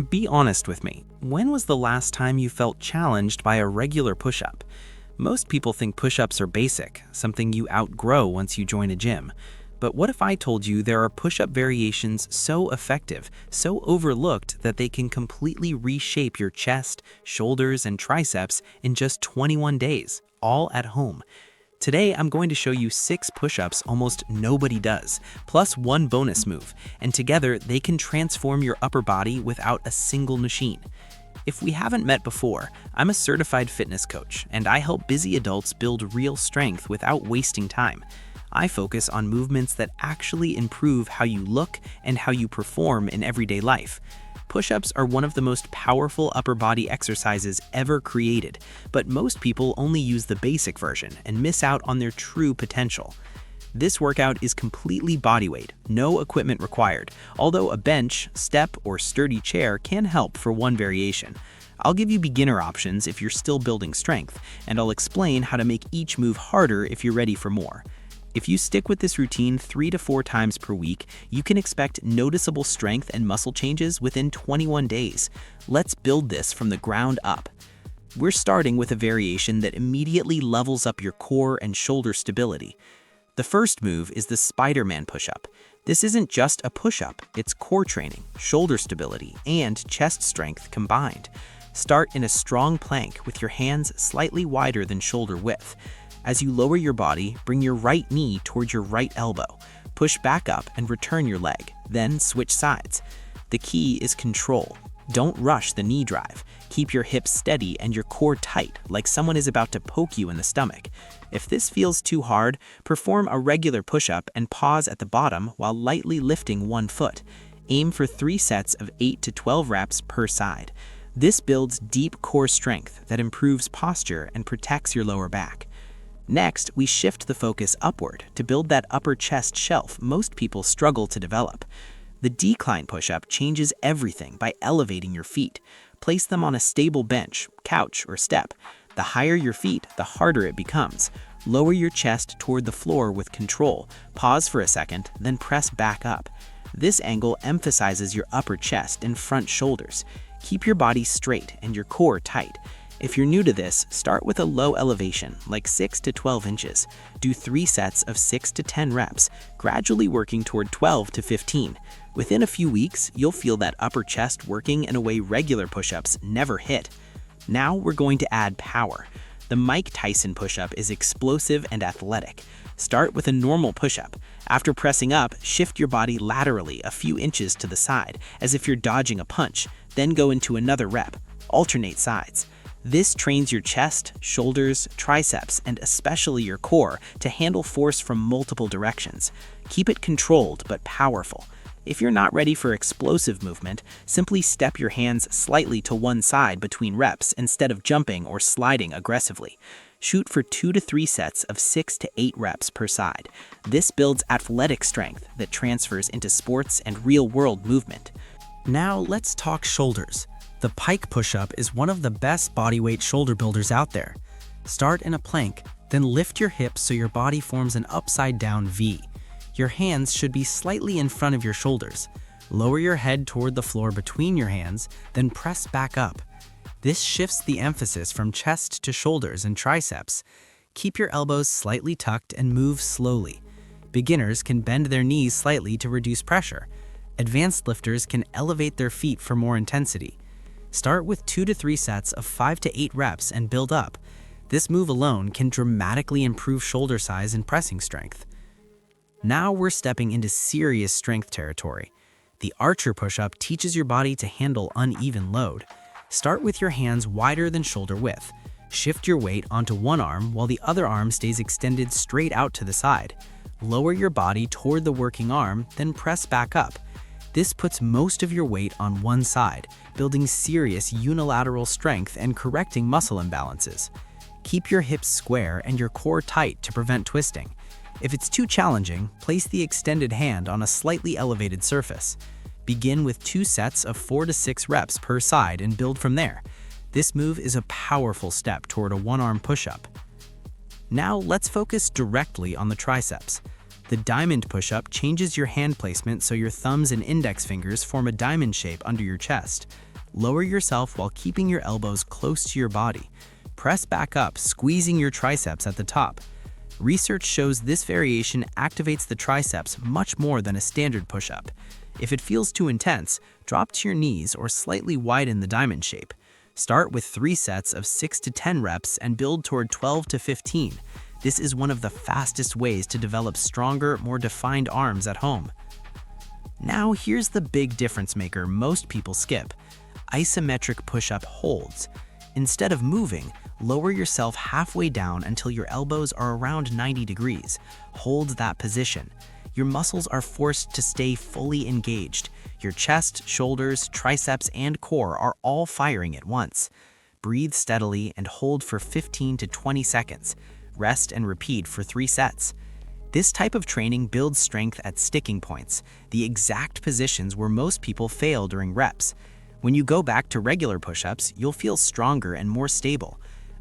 Be honest with me. When was the last time you felt challenged by a regular push-up? Most people think push-ups are basic, something you outgrow once you join a gym. But what if I told you there are push-up variations so effective, so overlooked that they can completely reshape your chest, shoulders, and triceps in just 21 days, all at home? Today, I'm going to show you 6 push-ups almost nobody does, plus one bonus move, and together they can transform your upper body without a single machine. If we haven't met before, I'm a certified fitness coach, and I help busy adults build real strength without wasting time. I focus on movements that actually improve how you look and how you perform in everyday life. Push-ups are one of the most powerful upper body exercises ever created, but most people only use the basic version and miss out on their true potential. This workout is completely bodyweight, no equipment required, although a bench, step, or sturdy chair can help for one variation. I'll give you beginner options if you're still building strength, and I'll explain how to make each move harder if you're ready for more. If you stick with this routine 3 to 4 times per week, you can expect noticeable strength and muscle changes within 21 days. Let's build this from the ground up. We're starting with a variation that immediately levels up your core and shoulder stability. The first move is the Spider-Man push-up. This isn't just a push-up, it's core training, shoulder stability, and chest strength combined. Start in a strong plank with your hands slightly wider than shoulder width. As you lower your body, bring your right knee towards your right elbow. Push back up and return your leg, then switch sides. The key is control. Don't rush the knee drive. Keep your hips steady and your core tight, like someone is about to poke you in the stomach. If this feels too hard, perform a regular push-up and pause at the bottom while lightly lifting one foot. Aim for 3 sets of 8 to 12 reps per side. This builds deep core strength that improves posture and protects your lower back. Next, we shift the focus upward to build that upper chest shelf most people struggle to develop. The decline push-up changes everything by elevating your feet. Place them on a stable bench, couch, or step. The higher your feet, the harder it becomes. Lower your chest toward the floor with control. Pause for a second, then press back up. This angle emphasizes your upper chest and front shoulders. Keep your body straight and your core tight. If you're new to this, start with a low elevation, like 6 to 12 inches. Do 3 sets of 6 to 10 reps, gradually working toward 12 to 15. Within a few weeks, you'll feel that upper chest working in a way regular push-ups never hit. Now we're going to add power. The Tyson push-up is explosive and athletic. Start with a normal push-up. After pressing up, shift your body laterally a few inches to the side, as if you're dodging a punch. Then go into another rep. Alternate sides. This trains your chest, shoulders, triceps, and especially your core to handle force from multiple directions. Keep it controlled but powerful. If you're not ready for explosive movement, simply step your hands slightly to one side between reps instead of jumping or sliding aggressively. Shoot for 2 to 3 sets of 6 to 8 reps per side. This builds athletic strength that transfers into sports and real-world movement. Now let's talk shoulders. The pike push-up is one of the best bodyweight shoulder builders out there. Start in a plank, then lift your hips so your body forms an upside-down V. Your hands should be slightly in front of your shoulders. Lower your head toward the floor between your hands, then press back up. This shifts the emphasis from chest to shoulders and triceps. Keep your elbows slightly tucked and move slowly. Beginners can bend their knees slightly to reduce pressure. Advanced lifters can elevate their feet for more intensity. Start with 2 to 3 sets of 5 to 8 reps and build up. This move alone can dramatically improve shoulder size and pressing strength. Now we're stepping into serious strength territory. The archer push-up teaches your body to handle uneven load. Start with your hands wider than shoulder width. Shift your weight onto one arm while the other arm stays extended straight out to the side. Lower your body toward the working arm, then press back up. This puts most of your weight on one side, building serious unilateral strength and correcting muscle imbalances. Keep your hips square and your core tight to prevent twisting. If it's too challenging, place the extended hand on a slightly elevated surface. Begin with 2 sets of 4 to 6 reps per side and build from there. This move is a powerful step toward a one-arm push-up. Now let's focus directly on the triceps. The diamond push-up changes your hand placement so your thumbs and index fingers form a diamond shape under your chest. Lower yourself while keeping your elbows close to your body. Press back up, squeezing your triceps at the top. Research shows this variation activates the triceps much more than a standard push-up. If it feels too intense, drop to your knees or slightly widen the diamond shape. Start with 3 sets of 6 to 10 reps and build toward 12 to 15. This is one of the fastest ways to develop stronger, more defined arms at home. Now here's the big difference maker most people skip: isometric push-up holds. Instead of moving, lower yourself halfway down until your elbows are around 90 degrees. Hold that position. Your muscles are forced to stay fully engaged. Your chest, shoulders, triceps, and core are all firing at once. Breathe steadily and hold for 15 to 20 seconds. Rest and repeat for 3 sets. This type of training builds strength at sticking points, the exact positions where most people fail during reps. When you go back to regular push-ups, you'll feel stronger and more stable.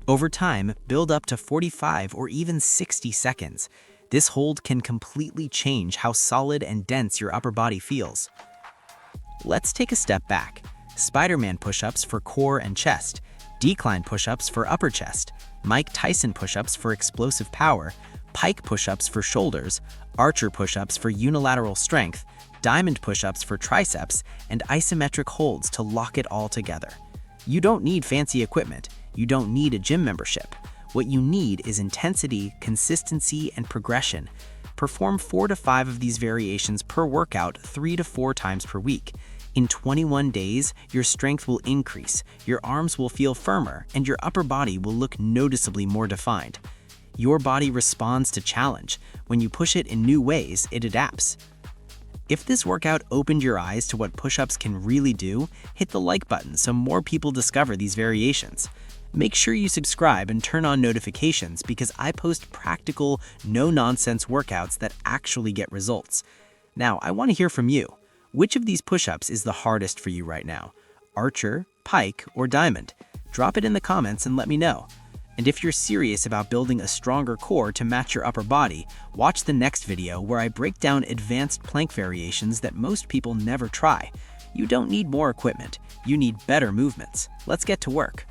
Over time, build up to 45 or even 60 seconds. This hold can completely change how solid and dense your upper body feels. Let's take a step back. Spider-Man push-ups for core and chest, decline push-ups for upper chest, Mike Tyson push-ups for explosive power, pike push-ups for shoulders, archer push-ups for unilateral strength, diamond push-ups for triceps, and isometric holds to lock it all together. You don't need fancy equipment. You don't need a gym membership. What you need is intensity, consistency, and progression. Perform 4 to 5 of these variations per workout 3 to 4 times per week. In 21 days, your strength will increase, your arms will feel firmer, and your upper body will look noticeably more defined. Your body responds to challenge. When you push it in new ways, it adapts. If this workout opened your eyes to what push-ups can really do, hit the like button so more people discover these variations. Make sure you subscribe and turn on notifications because I post practical, no-nonsense workouts that actually get results. Now, I want to hear from you. Which of these push-ups is the hardest for you right now? Archer, pike, or diamond? Drop it in the comments and let me know. And if you're serious about building a stronger core to match your upper body, watch the next video where I break down advanced plank variations that most people never try. You don't need more equipment. You need better movements. Let's get to work.